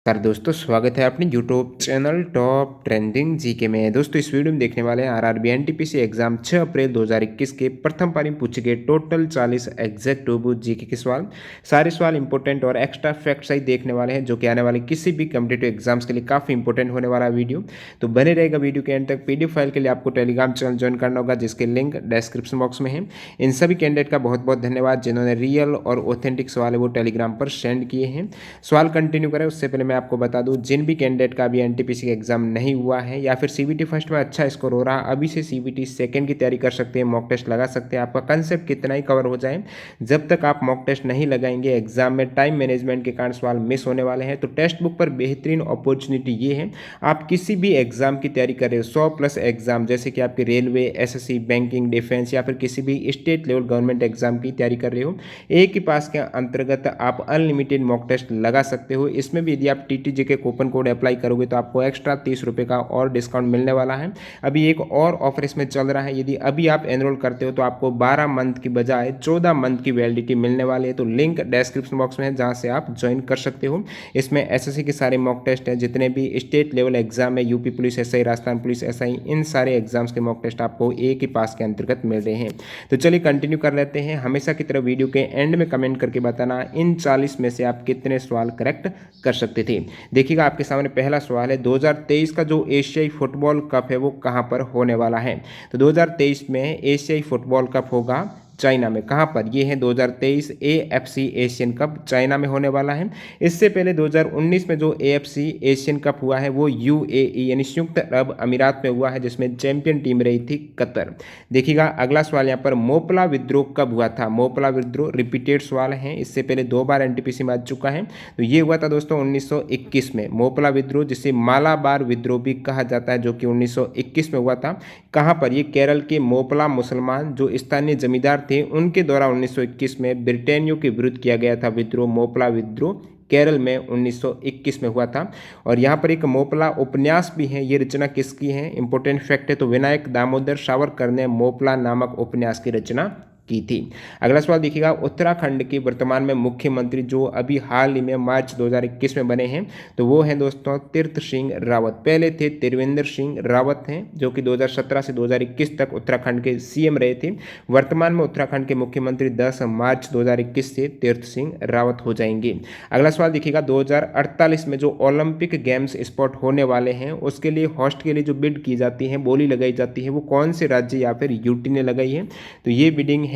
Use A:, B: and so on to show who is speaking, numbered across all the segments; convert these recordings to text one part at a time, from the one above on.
A: नमस्कार दोस्तों, स्वागत है अपने YouTube channel top trending GK में। दोस्तों इस वीडियो में देखने वाले हैं आरआरबी एनटीपीसी एग्जाम 6 अप्रैल 2021 के प्रथम पारी में पूछे गए टोटल 40 एग्जैक्ट जीके के सवाल। सारे सवाल इंपॉर्टेंट और एक्स्ट्रा फैक्ट सही देखने वाले हैं, जो कि आने वाले किसी भी कम्पिटेटिव एग्जाम्स के लिए काफ़ी इंपॉर्टेंट होने वाला वीडियो। तो बने रहेगा वीडियो के एंड तक। पीडीएफ फाइल के लिए आपको टेलीग्राम चैनल ज्वाइन करना होगा, जिसके लिंक डिस्क्रिप्शन बॉक्स में है। इन सभी कैंडिडेट का बहुत बहुत धन्यवाद जिन्होंने रियल और ऑथेंटिक सवाल है वो टेलीग्राम पर सेंड किए हैं। सवाल कंटिन्यू करें उससे पहले मैं आपको बता दूं, जिन भी कैंडिडेट का अभी एनटीपीसी का एग्जाम नहीं हुआ है या फिर सीबीटी फर्स्ट में अच्छा स्कोर हो रहा, अभी से सीबीटी सेकंड की तैयारी कर सकते हैं, मॉक टेस्ट लगा सकते हैं। आपका कंसेप्ट कितना ही कवर हो जाए, जब तक आप मॉक टेस्ट नहीं लगाएंगे एग्जाम में टाइम मैनेजमेंट के कारण सवाल मिस होने वाले हैं। तो टेक्स्ट बुक पर बेहतरीन अपॉर्चुनिटी ये है, आप किसी भी एग्जाम की तैयारी कर रहे हो, 100+ एग्जाम जैसे कि आपके रेलवे, एसएससी, बैंकिंग, डिफेंस या फिर किसी भी स्टेट लेवल गवर्नमेंट एग्जाम की तैयारी कर रहे हो, एक ही पास के अंतर्गत आप अनलिमिटेड मॉक टेस्ट लगा सकते हो। इसमें भी यदि आप टीटीजे के कूपन कोड अप्लाई करोगे तो आपको एक्स्ट्रा 30 रुपये का और डिस्काउंट मिलने वाला है। अभी एक और ऑफर इसमें चल रहा है, यदि अभी आप एनरोल करते हो तो आपको 12 मंथ की बजाय 14 मंथ की वैलिडिटी मिलने वाली है। तो लिंक डिस्क्रिप्शन बॉक्स में है, जहां से आप ज्वाइन कर सकते हो। इसमें एसएससी के सारे मॉक टेस्ट हैं, जितने भी स्टेट लेवल एग्जाम है, UP police SI, Rajasthan police SI, इन सारे एग्जाम्स के मॉक टेस्ट आपको एक ही पास के अंतर्गत मिल रहे हैं। तो चलिए कंटिन्यू कर लेते हैं। हमेशा की तरह वीडियो के एंड में कमेंट करके बताना इन 40 में से आप कितने सवाल करेक्ट कर सकते थे। देखिएगा आपके सामने पहला सवाल है, 2023 का जो एशियाई फुटबॉल कप है वो कहां पर होने वाला है। तो 2023 में एशियाई फुटबॉल कप होगा चाइना में। कहां पर? ये है 2023 एएफसी एशियन कप चाइना में होने वाला है। इससे पहले 2019 में जो एएफसी एशियन कप हुआ है वो यूएई यानी संयुक्त अरब अमीरात में हुआ है, जिसमें चैंपियन टीम रही थी कतर। देखिएगा अगला सवाल यहाँ पर, मोपला विद्रोह कब हुआ था। मोपला विद्रोह रिपीटेड सवाल है, इससे पहले 2 बार एनटीपीसी में आ चुका है। तो ये हुआ था दोस्तों 1921 में। मोपला विद्रोह जिसे मालाबार विद्रोह भी कहा जाता है, जो कि 1921 में हुआ था। कहाँ पर? ये केरल के मोपला मुसलमान जो स्थानीय जमींदार थे, उनके द्वारा 1921 में ब्रिटेनियों के विरुद्ध किया गया था विद्रोह। मोपला विद्रोह केरल में 1921 में हुआ था। और यहाँ पर एक मोपला उपन्यास भी है। ये रचना किसकी है? इंपॉर्टेंट फैक्ट है। तो विनायक दामोदर सावरकर ने मोपला नामक उपन्यास की रचना की थी। अगला सवाल देखिएगा, उत्तराखंड के वर्तमान में मुख्यमंत्री जो अभी हाल ही में मार्च 2021 में बने हैं, तो वो हैं दोस्तों तीर्थ सिंह रावत। पहले थे त्रिवेंद्र सिंह रावत हैं, जो कि 2017 से 2021 तक उत्तराखंड के सीएम रहे थे। वर्तमान में उत्तराखंड के मुख्यमंत्री 10 मार्च 2021 से तीर्थ सिंह रावत हो जाएंगे। अगला सवाल देखिएगा, 2048 में जो ओलंपिक गेम्स स्पोर्ट होने वाले हैं, उसके लिए होस्ट के लिए जो बिड की जाती है, बोली लगाई जाती है, वो कौन से राज्य या फिर यूटी ने लगाई है। तो ये बिडिंग है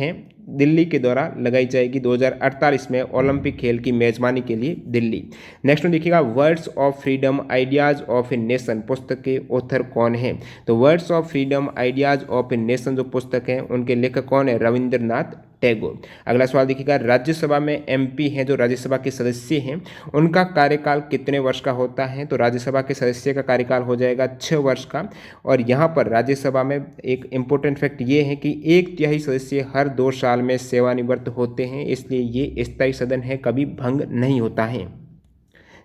A: दिल्ली के द्वारा लगाई जाएगी 2048 में ओलंपिक खेल की मेजबानी के लिए दिल्ली। नेक्स्ट में देखिएगा, words of freedom ideas of a nation पुस्तक के ऑथर कौन है। तो words of freedom ideas of a nation जो पुस्तक है, उनके लेखक कौन है? रविंद्रनाथ टैगोर। अगला सवाल देखिएगा, राज्यसभा में एमपी हैं जो राज्यसभा के सदस्य हैं, उनका कार्यकाल कितने वर्ष का होता है। तो राज्यसभा के सदस्य का कार्यकाल हो जाएगा 6 वर्ष का। और यहाँ पर राज्यसभा में एक इंपॉर्टेंट फैक्ट ये है कि 1/3 सदस्य हर 2 साल में सेवानिवृत्त होते हैं, इसलिए ये स्थायी सदन है, कभी भंग नहीं होता है।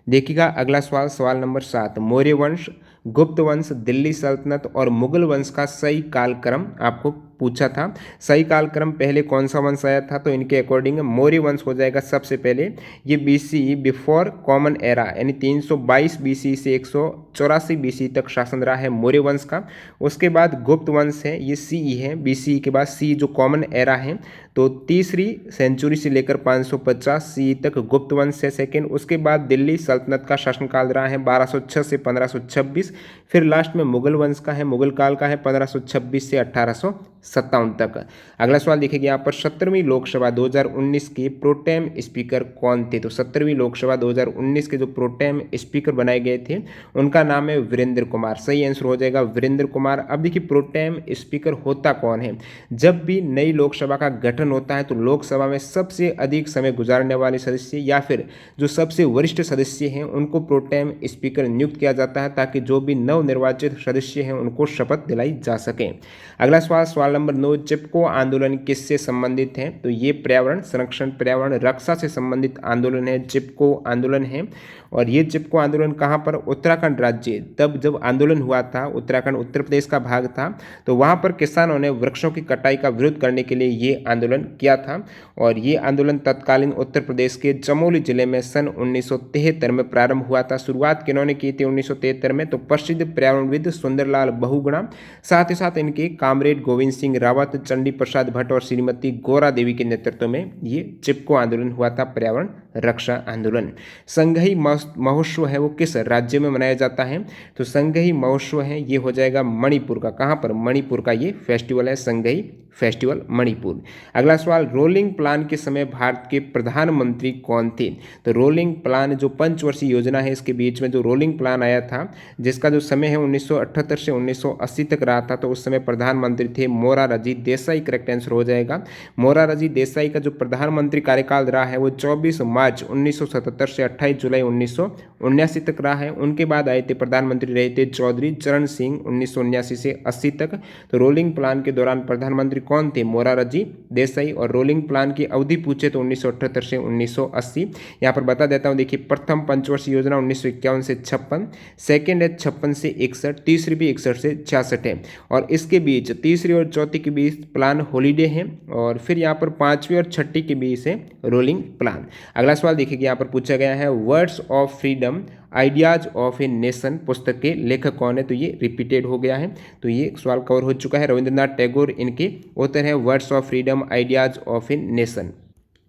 A: देखिएगा अगला सवाल, सवाल नंबर 7, मौर्य वंश, गुप्त वंश, दिल्ली सल्तनत और मुगल वंश का सही कालक्रम आपको पूछा था। सही कालक्रम पहले कौन सा वंश आया था? तो इनके अकॉर्डिंग मौर्य वंश हो जाएगा सबसे पहले। ये बीसी बिफोर कॉमन एरा यानी 322 बीसी से 184 बीसी तक शासन रहा है मौर्य वंश का। उसके बाद गुप्त वंश है, ये सीई है, बीसी के बाद सी जो कॉमन एरा है, तो तीसरी सेंचुरी से लेकर 550 सी तक गुप्त वंश है सेकेंड। उसके बाद दिल्ली सल्तनत का शासनकाल रहा है 1206 से 1526। फिर लास्ट में मुगल वंश का है, मुगल काल का है 1526 से 1857 तक। अगला सवाल देखिए यहाँ पर, 17वीं लोकसभा 2019 के प्रोटेम स्पीकर कौन थे। तो 17वीं लोकसभा 2019 के जो प्रोटेम स्पीकर बनाए गए थे, उनका नाम है वीरेंद्र कुमार। सही आंसर हो जाएगा वीरेंद्र कुमार। अब देखिए प्रोटेम स्पीकर होता कौन है? जब भी नई लोकसभा का गठन होता है तो लोकसभा में सबसे अधिक समय गुजारने वाले सदस्य या फिर जो सबसे वरिष्ठ सदस्य हैं, उनको प्रोटेम स्पीकर नियुक्त किया जाता है, ताकि जो भी नवनिर्वाचित सदस्य हैं उनको शपथ दिलाई जा सके। अगला सवाल, सवाल नंबर 9, चिपको आंदोलन किससे संबंधित है। तो ये पर्यावरण संरक्षण, पर्यावरण रक्षा से संबंधित आंदोलन है, चिपको आंदोलन है। और ये चिपको आंदोलन कहाँ पर, उत्तराखंड राज्य, तब जब आंदोलन हुआ था, उत्तराखंड उत्तर प्रदेश का भाग था, तो वहाँ पर किसानों ने वृक्षों की कटाई का विरोध करने के लिए ये आंदोलन किया था। और ये आंदोलन तत्कालीन उत्तर प्रदेश के चमोली जिले में सन 1973 में प्रारंभ हुआ था। शुरुआत किन्होंने की थी 1973 में, तो प्रसिद्ध पर्यावरणविद सुंदरलाल बहुगुणा, साथ ही साथ इनके कामरेड गोविंद सिंह रावत, चंडी प्रसाद भट्ट और श्रीमती गौरा देवी के नेतृत्व में ये चिपको आंदोलन हुआ था, पर्यावरण रक्षा आंदोलन। संघई महोत्सव है वो किस राज्य में मनाया जाता है, तो संघई महोत्सव है ये हो जाएगा मणिपुर का। कहाँ पर, मणिपुर का ये फेस्टिवल है, संघई फेस्टिवल मणिपुर। अगला सवाल, रोलिंग प्लान के समय भारत के प्रधानमंत्री कौन थे, तो रोलिंग प्लान जो पंचवर्षीय योजना है, इसके बीच में जो रोलिंग प्लान आया था, जिसका जो समय है 1978 से 1980 तक रहा था, तो उस समय प्रधानमंत्री थे मोरारजी देसाई। करेक्ट आंसर हो जाएगा मोरारजी देसाई। का जो प्रधानमंत्री कार्यकाल रहा है वो 24 मार्च 1977 से 28 जुलाई 1979 तक रहा है। उनके बाद आए थे प्रधानमंत्री रहे थे चौधरी चरण सिंह 1979 से 80 तक। तो रोलिंग प्लान के दौरान प्रधानमंत्री कौन थे, मोरारजी देसाई। और रोलिंग प्लान की अवधि पूछे तो 1978 से 1980। यहाँ पर बता देता हूँ, देखिए प्रथम पंचवर्षीय योजना 1951 से 56, सेकेंड है 56 से 61, तीसरी भी 61 से 66 है। और इसके बीच तीसरी और चौथी के बीच प्लान हॉलीडे है, और फिर यहाँ पर पांचवी और छठी के बीच है रोलिंग प्लान। अगला सवाल देखिए, यहाँ पर पूछा गया है words of freedom ideas of a nation पुस्तक के लेखक कौन है, तो ये रिपीटेड हो गया है, तो ये सवाल कवर हो चुका है। रविंद्रनाथ टैगोर इनके ऑथर है, words of freedom ideas of a nation.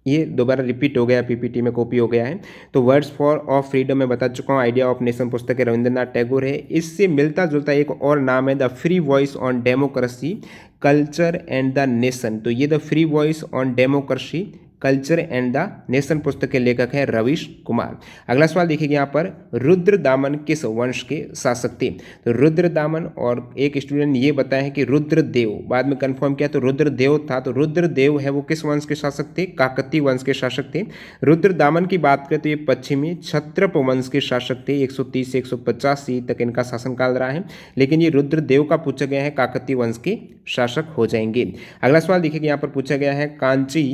A: ये दोबारा रिपीट हो गया, पीपीटी में कॉपी हो गया है। तो वर्ड्स फॉर ऑफ फ्रीडम में बता चुका हूँ, आइडिया ऑफ नेशन पुस्तक है रविंद्रनाथ टैगोर है। इससे मिलता जुलता एक और नाम है the free voice on democracy culture and the nation. तो ये the free voice on democracy culture and the nation पुस्तक के लेखक है रवीश कुमार। अगला सवाल देखिए, यहाँ पर रुद्रदामन किस वंश के शासक थे, तो रुद्रदामन, और एक स्टूडेंट ने ये बताया है कि रुद्रदेव, बाद में कंफर्म किया तो रुद्रदेव था। तो रुद्रदेव है वो किस वंश के शासक थे, काकतीय वंश के शासक थे। रुद्रदामन की बात करें तो ये पश्चिमी क्षत्रप वंश के शासक थे, 130 से 185 तक इनका शासनकाल रहा है, लेकिन ये रुद्रदेव का पूछा गया है, काकतीय वंश के शासक हो जाएंगे। अगला सवाल देखिए, यहाँ पर पूछा गया है कांची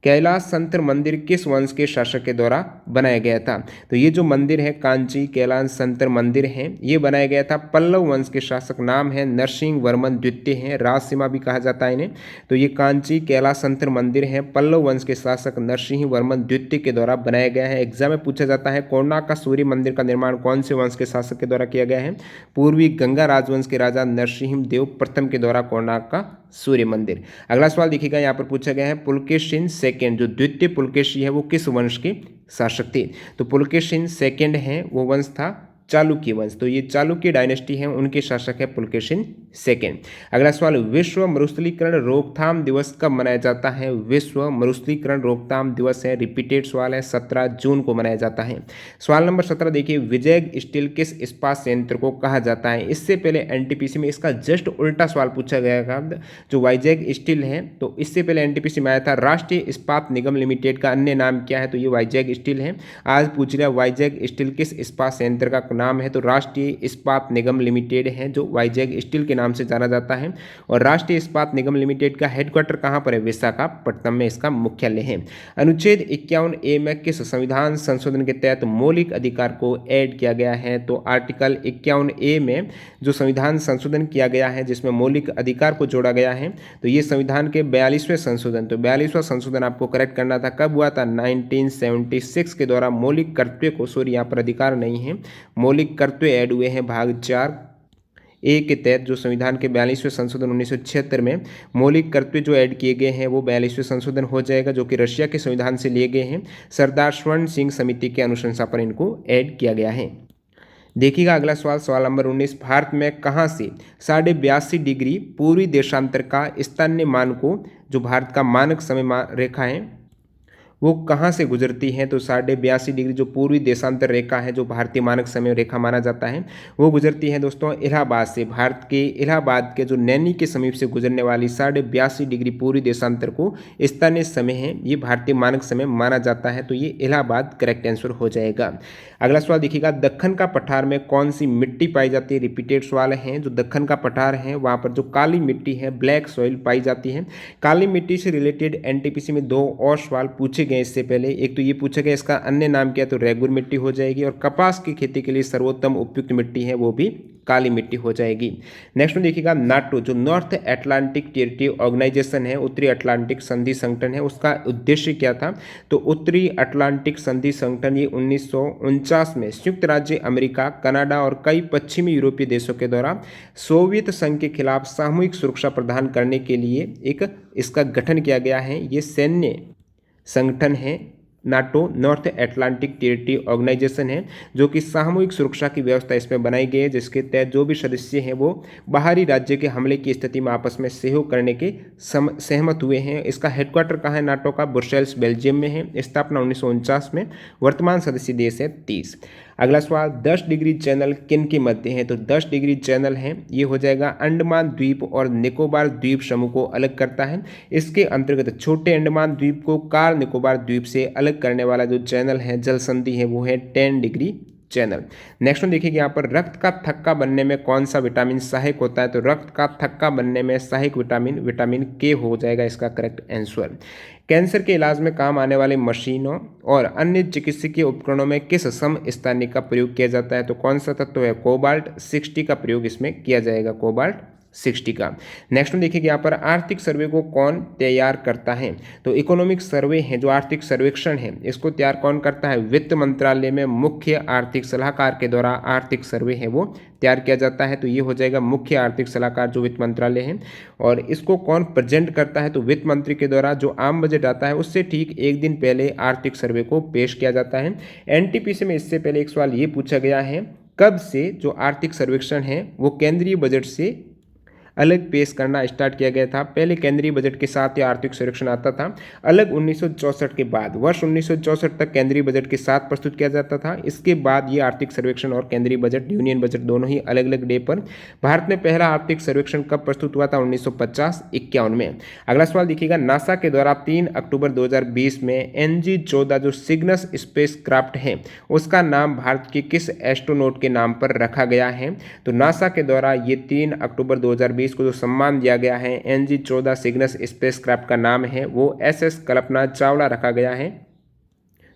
A: कैलाश संतर मंदिर किस वंश के शासक के द्वारा बनाया गया था, तो ये जो मंदिर है कांची कैलाश संतर मंदिर है, ये बनाया गया था पल्लव वंश के शासक, नाम है नरसिंह वर्मन द्वितीय है, राजसीमा भी कहा जाता है इन्हें। तो ये कांची कैलाश संतर मंदिर है, पल्लव वंश के शासक नरसिंह वर्मन द्वितीय के द्वारा बनाया गया है। एग्जाम में पूछा जाता है कोणार्क का सूर्य मंदिर का निर्माण कौन से वंश के शासक के द्वारा किया गया है, पूर्वी गंगा राजवंश के राजा नरसिंह देव प्रथम के द्वारा कोणार्क का सूर्य मंदिर। अगला सवाल देखिएगा, यहाँ पर पूछा गया है पुलकेशिन सेकंड, जो द्वितीय पुलकेशी है वो किस वंश के शासक थे, तो पुलकेशिन सेकंड है वो वंश था चालुक्य वंश। तो ये चालुक्य डायनेस्टी है, उनके शासक है पुलकेशिन सेकंड। अगला सवाल, विश्व मरुस्थलीकरण रोकथाम दिवस कब मनाया जाता है, विश्व मरुस्थलीकरण रोकथाम दिवस है, रिपीटेड सवाल है, 17 जून को मनाया जाता है। सवाल नंबर 17 देखिए, विजय स्टील किस इस्पात संयंत्र को कहा जाता है। इससे पहले एनटीपीसी में इसका जस्ट उल्टा सवाल पूछा गया था, जो वाइजैग स्टील है, तो इससे पहले एनटीपीसी में आया था राष्ट्रीय इस्पात निगम लिमिटेड का अन्य नाम क्या है, तो ये वाइजैग स्टील है। आज पूछ लिया वाइजैग स्टील किस इस्पात संयंत्र का नाम है, तो राष्ट्रीय इस्पात निगम लिमिटेड है, जो वाइजैग स्टील के नाम से जाना जाता है। और राष्ट्रीय इस्पात निगम लिमिटेड का हेडक्वार्टर कहां पर है, विशाखापट्टनम में इसका मुख्यालय है। अनुच्छेद 51A में किस संविधान संशोधन के तहत मौलिक अधिकार को ऐड किया गया है, तो आर्टिकल 51A में जो संविधान संशोधन किया गया है जिसमें मौलिक अधिकार को जोड़ा गया है, तो ये संविधान के 42वें संशोधन, तो 42वां संशोधन आपको करेक्ट करना था, कब हुआ था 1976 के द्वारा मौलिक कर्तव्य को, सॉरी यहाँ पर अधिकार नहीं है, मौलिक कर्तव्य ऐड हुए हैं भाग 4A के तहत। जो संविधान के 42वें संशोधन 1976 में मौलिक कर्तव्य जो ऐड किए गए हैं वो 42वें संशोधन हो जाएगा, जो कि रशिया के संविधान से लिए गए हैं। सरदार स्वर्ण सिंह समिति के अनुशंसा पर इनको ऐड किया गया है। देखिएगा अगला सवाल, सवाल नंबर 19, भारत में कहाँ से 82.5 डिग्री पूर्वी देशांतर का स्थानीय मानकों, जो भारत का मानक समय रेखा है वो कहाँ से गुजरती हैं, तो 82.5 डिग्री जो पूर्वी देशांतर रेखा है, जो भारतीय मानक समय रेखा माना जाता है, वो गुजरती है दोस्तों इलाहाबाद से। भारत के इलाहाबाद के जो नैनी के समीप से गुजरने वाली 82.5 डिग्री पूर्वी देशांतर को स्थानीय समय है, ये भारतीय मानक समय माना जाता है, तो ये इलाहाबाद करेक्ट आंसर हो जाएगा। अगला सवाल देखिएगा, दक्कन का पठार में कौन सी मिट्टी पाई जाती है, रिपीटेड सवाल है। जो दक्कन का पठार है वहाँ पर जो काली मिट्टी है, ब्लैक सॉइल पाई जाती है। काली मिट्टी से रिलेटेड एनटीपीसी में 2 और सवाल पूछे गए इससे पहले। एक तो ये पूछा गया इसका अन्य नाम क्या है, तो रेगुर मिट्टी हो जाएगी। और कपास की खेती के लिए सर्वोत्तम उपयुक्त मिट्टी है वो भी काली मिट्टी हो जाएगी। नेक्स्ट में देखिएगा नाटो, जो नॉर्थ अटलांटिक टेरिटरी ऑर्गेनाइजेशन है, उत्तरी अटलांटिक संधि संगठन है, उसका उद्देश्य क्या था, तो उत्तरी अटलांटिक संधि संगठन ये 1949 में संयुक्त राज्य अमेरिका, कनाडा और कई पश्चिमी यूरोपीय देशों के द्वारा सोवियत संघ के खिलाफ सामूहिक सुरक्षा प्रदान करने के लिए एक इसका गठन किया गया है। ये सैन्य संगठन है, NATO North Atlantic territory organization है, जो कि सामूहिक सुरक्षा की व्यवस्था इसमें बनाई गई है, जिसके तहत जो भी सदस्य हैं वो बाहरी राज्य के हमले की स्थिति में आपस में सहयोग करने के सहमत हुए हैं। इसका हेडक्वार्टर कहाँ है नाटो का, ब्रुसेल्स बेल्जियम में है। स्थापना 1949 में। वर्तमान सदस्य देश है 30। अगला सवाल, 10 डिग्री चैनल किन के मध्य है, तो 10 डिग्री चैनल है ये हो जाएगा अंडमान द्वीप और निकोबार द्वीप समूह को अलग करता है। इसके अंतर्गत छोटे अंडमान द्वीप को कार निकोबार द्वीप से अलग करने वाला जो चैनल है, जल संधि है, वो है 10 डिग्री चैनल। नेक्स्ट में देखिए यहाँ पर रक्त का थक्का बनने में कौन सा विटामिन सहायक होता है, तो रक्त का थक्का बनने में सहायक विटामिन के हो जाएगा इसका करेक्ट आंसर। कैंसर के इलाज में काम आने वाले मशीनों और अन्य चिकित्सकीय उपकरणों में किस समस्थानिक का प्रयोग किया जाता है, तो कौन सा तत्व है, कोबाल्ट 60 का प्रयोग इसमें किया जाएगा, कोबाल्ट 60 का। नेक्स्ट में देखिए यहाँ पर आर्थिक सर्वे को कौन तैयार करता है, तो इकोनॉमिक सर्वे है, जो आर्थिक सर्वेक्षण है, इसको तैयार कौन करता है, वित्त मंत्रालय में मुख्य आर्थिक सलाहकार के द्वारा आर्थिक सर्वे है वो तैयार किया जाता है। तो ये हो जाएगा मुख्य आर्थिक सलाहकार जो वित्त मंत्रालय है। और इसको कौन प्रेजेंट करता है, तो वित्त मंत्री के द्वारा जो आम बजट आता है उससे ठीक एक दिन पहले आर्थिक सर्वे को पेश किया जाता है। एनटीपीसी में इससे पहले एक सवाल ये पूछा गया है, कब से जो आर्थिक सर्वेक्षण है वो केंद्रीय बजट से अलग पेश करना स्टार्ट किया गया था। पहले केंद्रीय बजट के साथ ही आर्थिक सर्वेक्षण आता था, अलग 1964 के बाद, वर्ष 1964 तक केंद्रीय बजट के साथ प्रस्तुत किया जाता था। इसके बाद ये आर्थिक सर्वेक्षण और केंद्रीय बजट, यूनियन बजट दोनों ही अलग अलग डे पर। भारत में पहला आर्थिक सर्वेक्षण कब प्रस्तुत हुआ था, 1950-51 में। अगला सवाल देखिएगा, नासा के द्वारा 3 अक्टूबर 2020 में NG-14 जो सिग्नस स्पेस क्राफ्ट है उसका नाम भारत के किस एस्ट्रोनॉट के नाम पर रखा गया है, तो नासा के द्वारा ये 3 अक्टूबर 2020 को जो सम्मान दिया गया है NG-14 सिग्नस स्पेसक्राफ्ट का नाम है वो SS कल्पना चावला रखा गया है।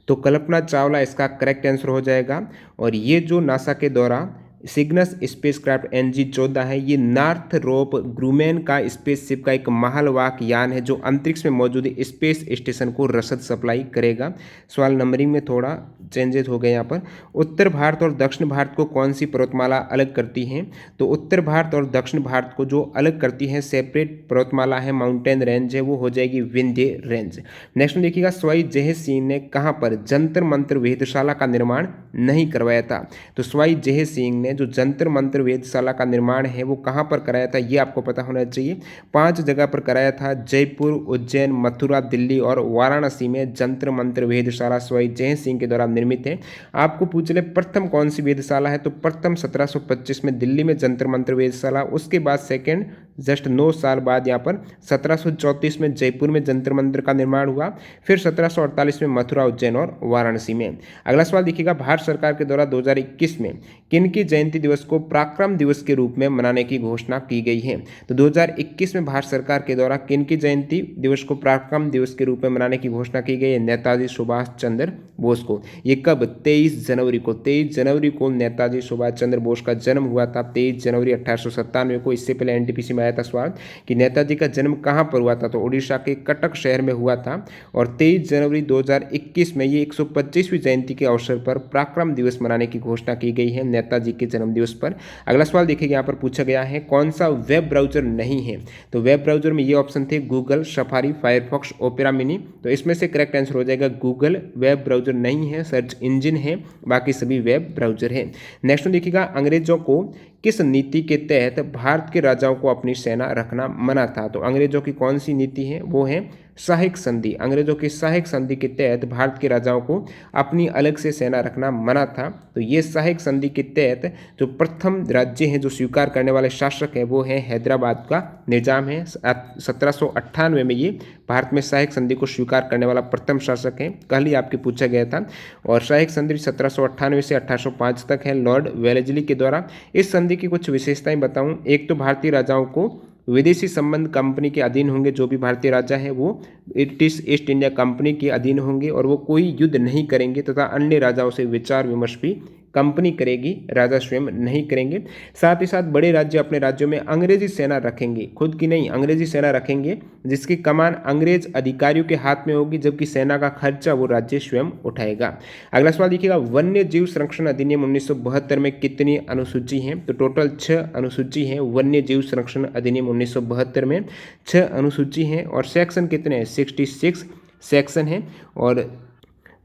A: तो कल्पना चावला इसका करेक्ट आंसर हो जाएगा। और ये जो नासा के द्वारा सिग्नस स्पेसक्राफ्ट NG-14 है, ये नॉर्थरोप ग्रूमैन का स्पेसशिप का एक महलवाक यान है जो अंतरिक्ष में मौजूद स्पेस स्टेशन को रसद सप्लाई करेगा। सवाल नंबरिंग में थोड़ा चेंजेस हो गए यहाँ पर। उत्तर भारत और दक्षिण भारत को कौन सी पर्वतमाला अलग करती है, तो उत्तर भारत और दक्षिण भारत को जो अलग करती है सेपरेट पर्वतमाला है, माउंटेन रेंज है, वो हो जाएगी विंध्य रेंज। नेक्स्ट में देखिएगा, सवाई जय सिंह ने कहाँ पर जंतर मंत्र वेधशाला का निर्माण नहीं करवाया था, तो सवाई जय सिंह ने जो जंतर मंत्र वेधशाला का निर्माण है वो कहाँ पर कराया था, ये आपको पता होना चाहिए। 5 जगह पर कराया था, जयपुर, उज्जैन, मथुरा, दिल्ली और वाराणसी में जंतर मंत्र वेधशाला सवाई जय सिंह के द्वारा निर्मित है। आपको पूछ ले प्रथम कौन सी वेधशाला है, तो प्रथम 1725 में दिल्ली में जंतर मंत्र वेधशाला, उसके बाद सेकेंड जस्ट 9 साल बाद यहाँ पर 1734 में जयपुर में जंतर मंत्र का निर्माण हुआ, फिर 1748 में मथुरा, उज्जैन और वाराणसी में। अगला सवाल देखिएगा, भारत सरकार के द्वारा 2021 में किनकी जयंती दिवस को पराक्रम दिवस के रूप में मनाने की घोषणा की गई है, तो 2021 में भारत सरकार के द्वारा किनकी जयंती दिवस को पराक्रम दिवस के रूप में मनाने की घोषणा की गई है, नेताजी सुभाष चंद्र बोस को। ये कब, 23 जनवरी को। 23 जनवरी को नेताजी सुभाष चंद्र बोस का जन्म हुआ था, 23 जनवरी 1897 को। इससे पहले एनटीपीसी में आया था सवाल कि नेताजी का जन्म कहाँ पर हुआ था, तो उड़ीसा के कटक शहर में हुआ था। और 23 जनवरी 2021 में ये 125वीं जयंती के अवसर पर पराक्रम दिवस मनाने की घोषणा की गई है नेताजी के जन्म दिवस पर। अगला सवाल देखिए, यहाँ पर पूछा गया है कौन सा वेब ब्राउजर नहीं है, तो वेब ब्राउजर में ये ऑप्शन थे Google, safari, Firefox, opera mini. तो इसमें से करेक्ट आंसर हो जाएगा गूगल वेब ब्राउजर नहीं है, सर्च इंजन है, बाकी सभी वेब ब्राउजर है। नेक्स्ट देखिएगा, अंग्रेजों को किस नीति के तहत भारत के राजाओं को अपनी सेना रखना मना था, तो अंग्रेजों की कौन सी नीति है, वो है सहायक संधि। अंग्रेजों की सहायक संधि के तहत भारत के राजाओं को अपनी अलग से सेना रखना मना था। तो ये सहायक संधि के तहत जो प्रथम राज्य है जो स्वीकार करने वाले शासक है वो है हैदराबाद का निजाम है। 1798 में ये भारत में सहायक संधि को स्वीकार करने वाला प्रथम शासक है, कल ही आपके पूछा गया था। और सहायक संधि 1798 से 1805 तक है लॉर्ड वेलेस्ली के द्वारा। इस संधि की कुछ विशेषताएं बताऊं, एक तो भारतीय राजाओं को विदेशी संबंध कंपनी के अधीन होंगे। जो भी भारतीय राजा हैं वो ब्रिटिश ईस्ट इंडिया कंपनी के अधीन होंगे और वो कोई युद्ध नहीं करेंगे तथा अन्य राजाओं से विचार विमर्श भी कंपनी करेगी, राजा स्वयं नहीं करेंगे। साथ ही साथ बड़े राज्य अपने राज्यों में अंग्रेजी सेना रखेंगे, खुद की नहीं अंग्रेजी सेना रखेंगे, जिसकी कमान अंग्रेज अधिकारियों के हाथ में होगी, जबकि सेना का खर्चा वो राज्य स्वयं उठाएगा। अगला सवाल देखिएगा, वन्य जीव संरक्षण अधिनियम 1972 में कितनी अनुसूची हैं? तो टोटल 6 अनुसूची हैं। वन्य जीव संरक्षण अधिनियम 1972 में 6 अनुसूची हैं और सेक्शन कितने हैं? 66 सेक्शन हैं। और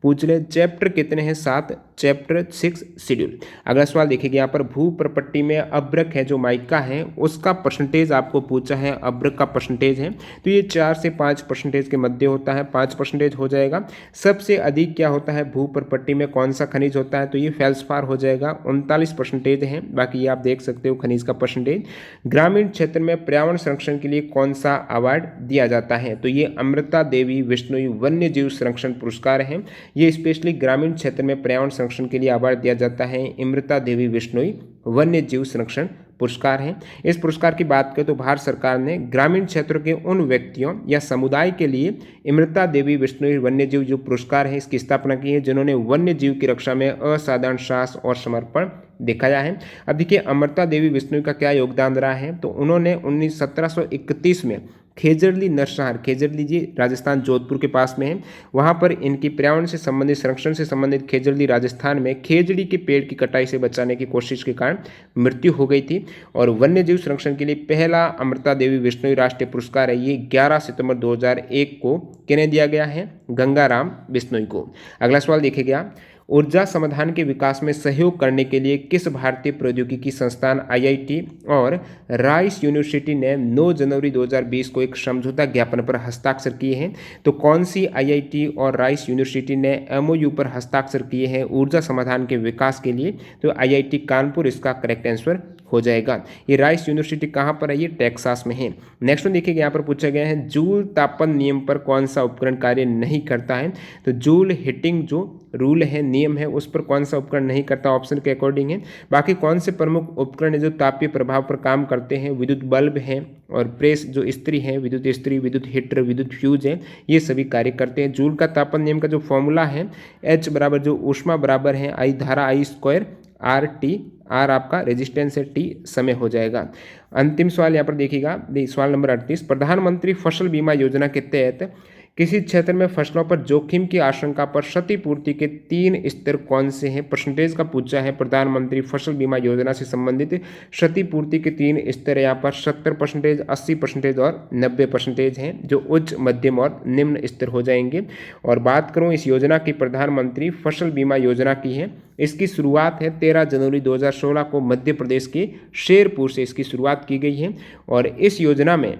A: पूछ ले चैप्टर कितने हैं? 7 चैप्टर 6 शेड्यूल। अगला सवाल देखिए, यहाँ पर भू प्रपट्टी में अभ्रक है जो माइका है उसका परसेंटेज आपको पूछा है, अभ्रक का परसेंटेज है तो ये 4 से 5% के मध्य होता है, 5% हो जाएगा। सबसे अधिक क्या होता है भू प्रपट्टी में, कौन सा खनिज होता है? तो ये फेल्सपार हो जाएगा, 39% है। बाकी ये आप देख सकते हो खनिज का परसेंटेज। ग्रामीण क्षेत्र में पर्यावरण संरक्षण के लिए कौन सा अवार्ड दिया जाता है? तो ये अमृता देवी बिश्नोई वन्य जीव संरक्षण पुरस्कार है। ये स्पेशली ग्रामीण क्षेत्र में पर्यावरण संरक्षण के लिए अवार्ड दिया जाता है। अमृता देवी बिश्नोई वन्य जीव संरक्षण पुरस्कार है। इस पुरस्कार की बात करें तो भारत सरकार ने ग्रामीण क्षेत्रों के उन व्यक्तियों या समुदाय के लिए अमृता देवी बिश्नोई वन्य जीव जो पुरस्कार है इसकी स्थापना की है, जिन्होंने वन्य जीव की रक्षा में असाधारण साहस और समर्पण दिखाया है। अब देखिए अमृता देवी बिश्नोई का क्या योगदान रहा है? तो उन्होंने 1731 में खेजड़ली नरसंहार, खेजड़ली जी राजस्थान जोधपुर के पास में है, वहाँ पर इनकी पर्यावरण से संबंधित संरक्षण से संबंधित खेजड़ली राजस्थान में खेजड़ी के पेड़ की कटाई से बचाने की कोशिश के कारण मृत्यु हो गई थी। और वन्य जीव संरक्षण के लिए पहला अमृता देवी बिश्नोई राष्ट्रीय पुरस्कार है, ये 11 सितंबर 2001 को किन्हें दिया गया है? गंगाराम बिश्नोई को। अगला सवाल देखिएगा, ऊर्जा समाधान के विकास में सहयोग करने के लिए किस भारतीय प्रौद्योगिकी संस्थान आईआईटी और राइस यूनिवर्सिटी ने 9 जनवरी 2020 को एक समझौता ज्ञापन पर हस्ताक्षर किए हैं? तो कौन सी आईआईटी और राइस यूनिवर्सिटी ने एमओयू पर हस्ताक्षर किए हैं ऊर्जा समाधान के विकास के लिए? तो आईआईटी कानपुर इसका करेक्ट आंसर हो जाएगा। ये राइस यूनिवर्सिटी कहाँ पर है? ये टेक्सास में है। नेक्स्ट में देखिएगा, यहाँ पर पूछा गया है जूल तापन नियम पर कौन सा उपकरण कार्य नहीं करता है? तो जूल हीटिंग जो रूल है, नियम है, उस पर कौन सा उपकरण नहीं करता? ऑप्शन के अकॉर्डिंग है। बाकी कौन से प्रमुख उपकरण है जो तापीय प्रभाव पर काम करते हैं? विद्युत बल्ब है और प्रेस जो इस्त्री है, विद्युत इस्त्री, विद्युत हीटर, विद्युत फ्यूज है, ये सभी कार्य करते हैं। जूल का तापन नियम का जो फॉर्मूला है H बराबर जो ऊष्मा बराबर है आई धारा आई स्क्वायर आर टी, आर आपका रेजिस्टेंस है, टी समय हो जाएगा। अंतिम सवाल यहाँ पर देखिएगा, सवाल नंबर 38, प्रधानमंत्री फसल बीमा योजना के तहत किसी क्षेत्र में फसलों पर जोखिम की आशंका पर क्षतिपूर्ति के 3 स्तर कौन से हैं? परसेंटेज का पूछा है। प्रधानमंत्री फसल बीमा योजना से संबंधित क्षतिपूर्ति के 3 स्तर यहाँ पर 70%, 80% और 90% हैं, जो उच्च, मध्यम और निम्न स्तर हो जाएंगे। और बात करूँ इस योजना की, प्रधानमंत्री फसल बीमा योजना की है, इसकी शुरुआत है 13 जनवरी 2016 को मध्य प्रदेश के शेरपुर से इसकी शुरुआत की गई है। और इस योजना में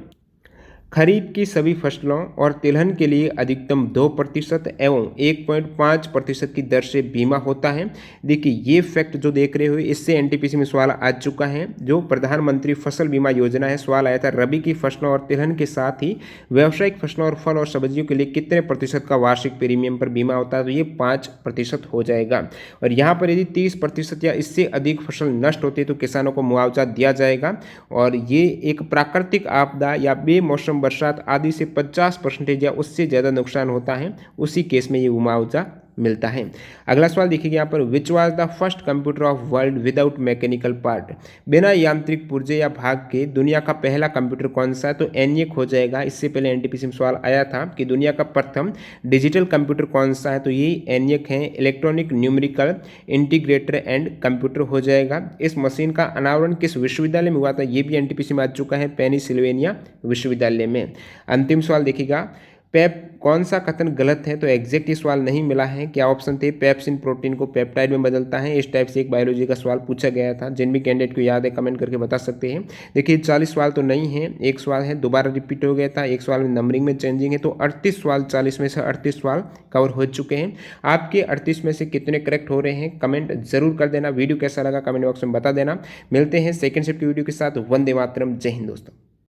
A: खरीफ की सभी फसलों और तिलहन के लिए अधिकतम 2% एवं 1.5% की दर से बीमा होता है। देखिए ये फैक्ट जो देख रहे हो इससे एनटीपीसी में सवाल आ चुका है। जो प्रधानमंत्री फसल बीमा योजना है, सवाल आया था रबी की फसलों और तिलहन के साथ ही व्यावसायिक फसलों और फल और सब्जियों के लिए कितने प्रतिशत का वार्षिक प्रीमियम पर बीमा होता है? तो ये 5% हो जाएगा। और यहाँ पर यदि 30% या इससे अधिक फसल नष्ट होती है तो किसानों को मुआवजा दिया जाएगा। और ये एक प्राकृतिक आपदा या बेमौसम बरसात आदि से 50% या उससे ज़्यादा नुकसान होता है, उसी केस में ये मुआवजा मिलता है। अगला सवाल देखिए यहाँ पर, which was the first computer of world without mechanical part? बिना यांत्रिक पुर्जे या भाग के दुनिया का पहला कंप्यूटर कौन सा है? तो ENIAC हो जाएगा। इससे पहले एनटीपीसी में सवाल आया था कि दुनिया का प्रथम डिजिटल कंप्यूटर कौन सा है? तो ये ENIAC है, electronic numerical integrator and computer हो जाएगा। इस मशीन का अनावरण किस विश्वविद्यालय में हुआ था? ये भी एनटीपीसी में आ चुका है, पेनिसिल्वेनिया विश्वविद्यालय में। अंतिम सवाल देखिएगा, पेप कौन सा कथन गलत है? तो एग्जैक्ट ये सवाल नहीं मिला है। क्या ऑप्शन थे? पेप्सिन प्रोटीन को पेप्टाइड में बदलता है। इस टाइप से एक बायोलॉजी का सवाल पूछा गया था। जिन भी कैंडिडेट को याद है कमेंट करके बता सकते हैं। देखिए 40 सवाल तो नहीं है, एक सवाल है दोबारा रिपीट हो गया था, एक सवाल में नंबरिंग में चेंजिंग है। तो 38 सवाल 40 में से 38 सवाल कवर हो चुके हैं। आपके 38 में से कितने करेक्ट हो रहे हैं कमेंट जरूर कर देना। वीडियो कैसा लगा कमेंट बॉक्स में बता देना। मिलते हैं सेकंड शिफ्ट की वीडियो के साथ। वंदे मातरम। जय हिंद दोस्तों।